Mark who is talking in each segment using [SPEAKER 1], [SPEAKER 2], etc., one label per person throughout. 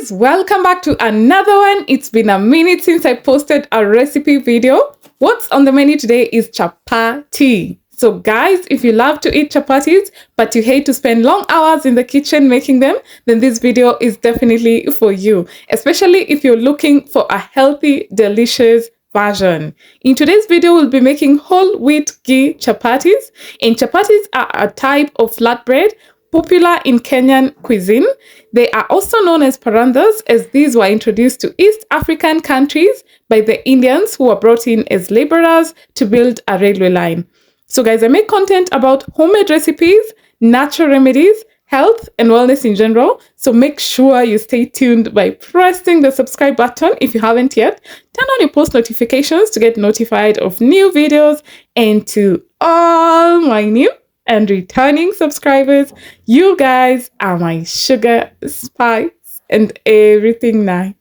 [SPEAKER 1] guys, welcome back to another one. It's been a minute since I posted a recipe video. What's on the menu today is chapati. So guys, if you love to eat chapatis but you hate to spend long hours in the kitchen making them, then this video is definitely for you, especially if you're looking for a healthy, delicious version. In today's video, we'll be making whole wheat ghee chapatis. And chapatis are a type of flatbread popular in Kenyan cuisine. They are also known as paranthas, as these were introduced to East African countries by the Indians who were brought in as laborers to build a railway line. So guys, I make content about homemade recipes, natural remedies, health and wellness in general. So make sure you stay tuned by pressing the subscribe button if you haven't yet. Turn on your post notifications to get notified of new videos. And to all my new and returning subscribers, you guys are my sugar, spice, and everything nice.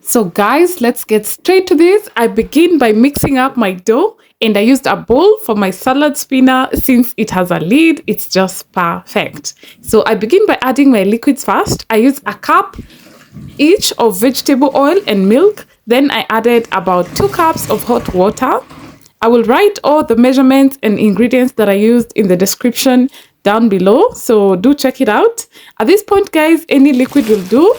[SPEAKER 1] So guys, let's get straight to this. I begin by mixing up my dough, and I used a bowl for my salad spinner. Since it has a lid, it's just perfect. So I begin by adding my liquids first. I use a cup each of vegetable oil and milk. Then I added about 2 cups of hot water. I will write all the measurements and ingredients that I used in the description down below, so do check it out. At this point, guys, any liquid will do.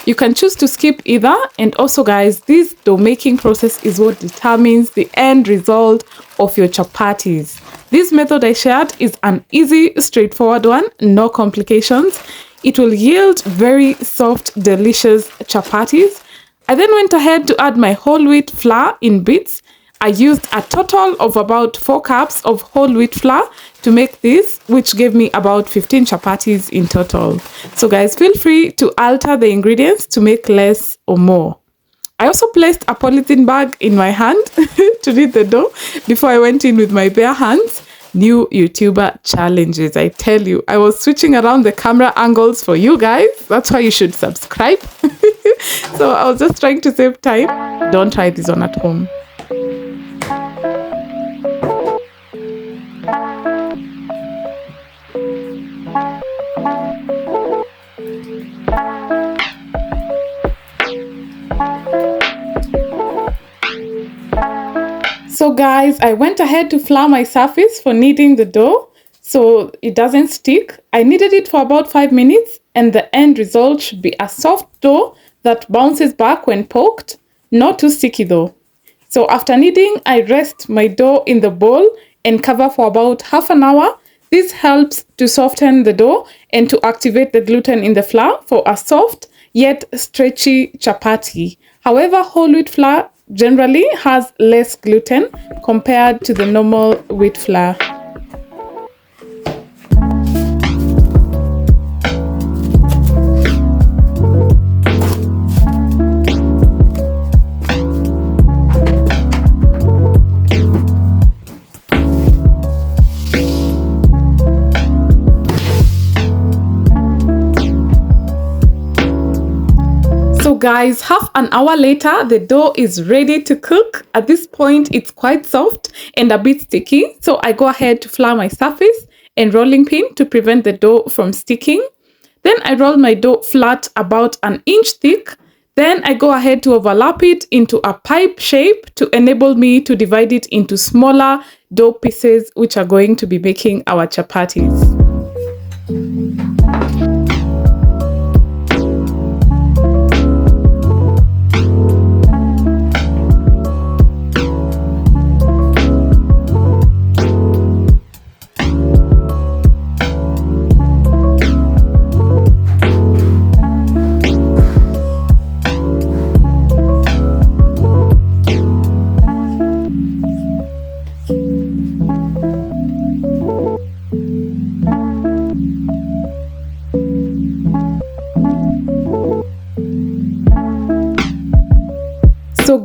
[SPEAKER 1] You can choose to skip either. And also guys, this dough making process is what determines the end result of your chapatis. This method I shared is an easy, straightforward one, no complications. It will yield very soft, delicious chapatis. I then went ahead to add my whole wheat flour in bits. I used a total of about 4 cups of whole wheat flour to make this, which gave me about 15 chapatis in total. So guys, feel free to alter the ingredients to make less or more. I also placed a polythene bag in my hand to knead the dough before I went in with my bare hands. New YouTuber challenges, I tell you. I was switching around the camera angles for you guys. That's why you should subscribe. So I was just trying to save time. Don't try this one at home. So guys, I went ahead to flour my surface for kneading the dough so it doesn't stick. I kneaded it for about 5 minutes, and the end result should be a soft dough that bounces back when poked, not too sticky though. So after kneading, I rest my dough in the bowl and cover for about half an hour. This helps to soften the dough and to activate the gluten in the flour for a soft yet stretchy chapati. However, whole wheat flour generally has less gluten compared to the normal wheat flour. So guys, half an hour later, the dough is ready to cook. At this point, it's quite soft and a bit sticky. So I go ahead to flour my surface and rolling pin to prevent the dough from sticking. Then I roll my dough flat about 1 inch thick. Then I go ahead to overlap it into a pipe shape to enable me to divide it into smaller dough pieces, which are going to be making our chapatis.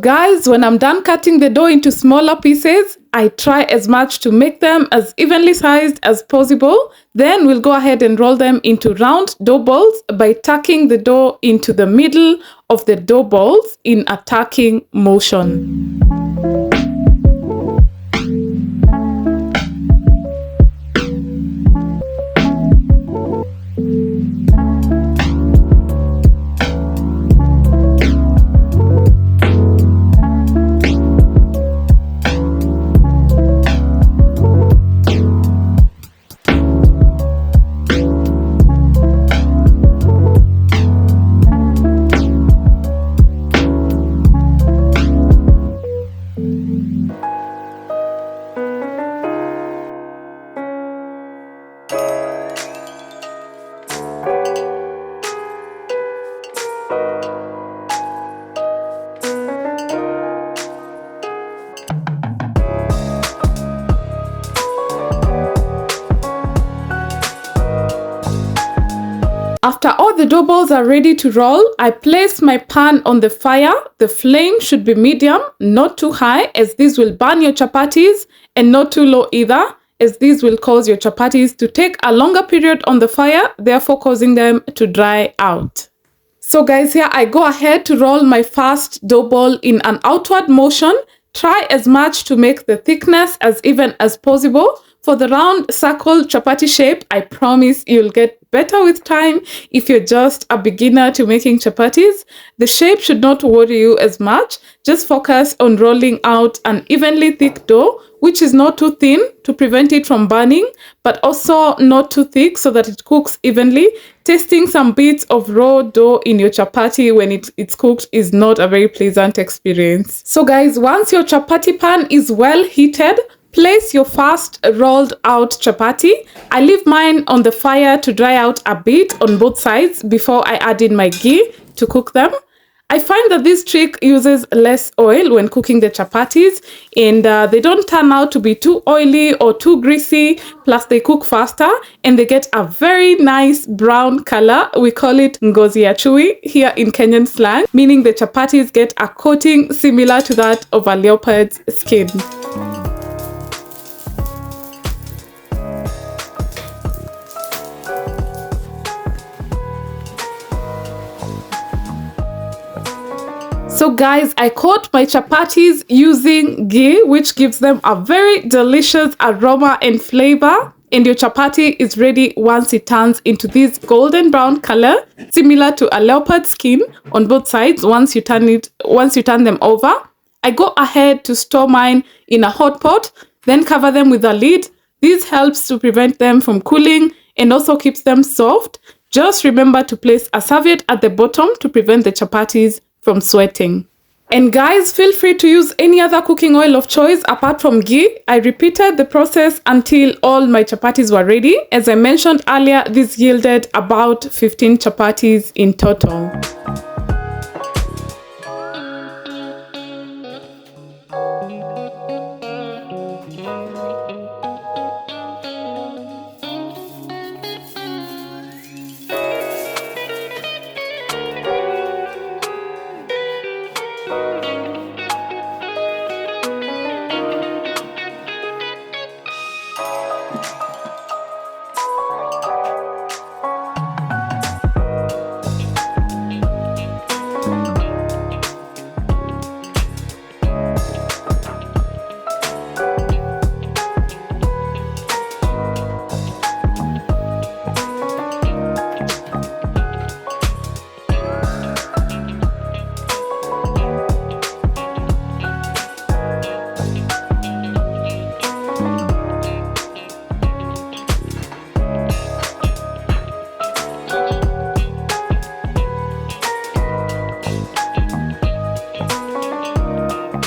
[SPEAKER 1] guys, when I'm done cutting the dough into smaller pieces, I try as much to make them as evenly sized as possible. Then we'll go ahead and roll them into round dough balls by tucking the dough into the middle of the dough balls in a tucking motion. After all the dough balls are ready to roll, I place my pan on the fire. The flame should be medium, not too high, as this will burn your chapatis, and not too low either, as this will cause your chapatis to take a longer period on the fire, therefore causing them to dry out. So guys, here I go ahead to roll my first dough ball in an outward motion. Try as much to make the thickness as even as possible. For the round circle chapati shape, I promise you'll get better with time if you're just a beginner to making chapatis. The shape should not worry you as much. Just focus on rolling out an evenly thick dough, which is not too thin to prevent it from burning, but also not too thick so that it cooks evenly. Tasting some bits of raw dough in your chapati when it's cooked is not a very pleasant experience. So guys, once your chapati pan is well heated, place your first rolled out chapati. I leave mine on the fire to dry out a bit on both sides before I add in my ghee to cook them. I find that this trick uses less oil when cooking the chapatis, and they don't turn out to be too oily or too greasy, plus they cook faster and they get a very nice brown color. We call it ngozi ya chui here in Kenyan slang, meaning the chapatis get a coating similar to that of a leopard's skin. So guys, I coat my chapatis using ghee, which gives them a very delicious aroma and flavor. And your chapati is ready once it turns into this golden brown color, similar to a leopard skin on both sides. Once you turn them over, I go ahead to store mine in a hot pot, then cover them with a lid. This helps to prevent them from cooling and also keeps them soft. Just remember to place a serviette at the bottom to prevent the chapatis from sweating. And guys, feel free to use any other cooking oil of choice apart from ghee. I repeated the process until all my chapatis were ready. As I mentioned earlier, this yielded about 15 chapatis in total.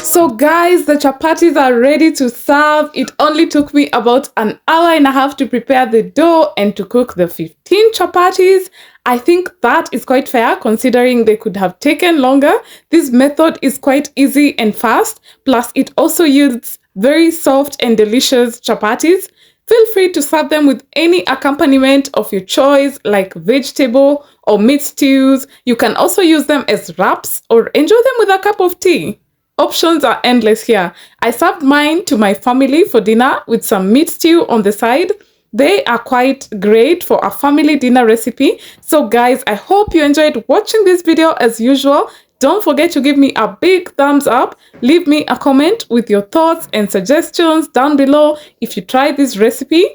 [SPEAKER 1] So guys, the chapatis are ready to serve. It only took me about an hour and a half to prepare the dough and to cook the 15 chapatis. I think that is quite fair considering they could have taken longer. This method is quite easy and fast, plus it also yields very soft and delicious chapatis. Feel free to serve them with any accompaniment of your choice, like vegetable or meat stews. You can also use them as wraps or enjoy them with a cup of tea. Options are endless here. I served mine to my family for dinner with some meat stew on the side. They are quite great for a family dinner recipe. So guys, I hope you enjoyed watching this video as usual. Don't forget to give me a big thumbs up. Leave me a comment with your thoughts and suggestions down below if you try this recipe.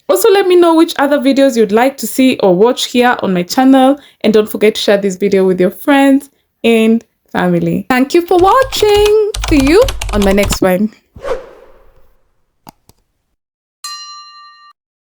[SPEAKER 1] Also, let me know which other videos you'd like to see or watch here on my channel. And don't forget to share this video with your friends and family. Thank you for watching. See you on my next one.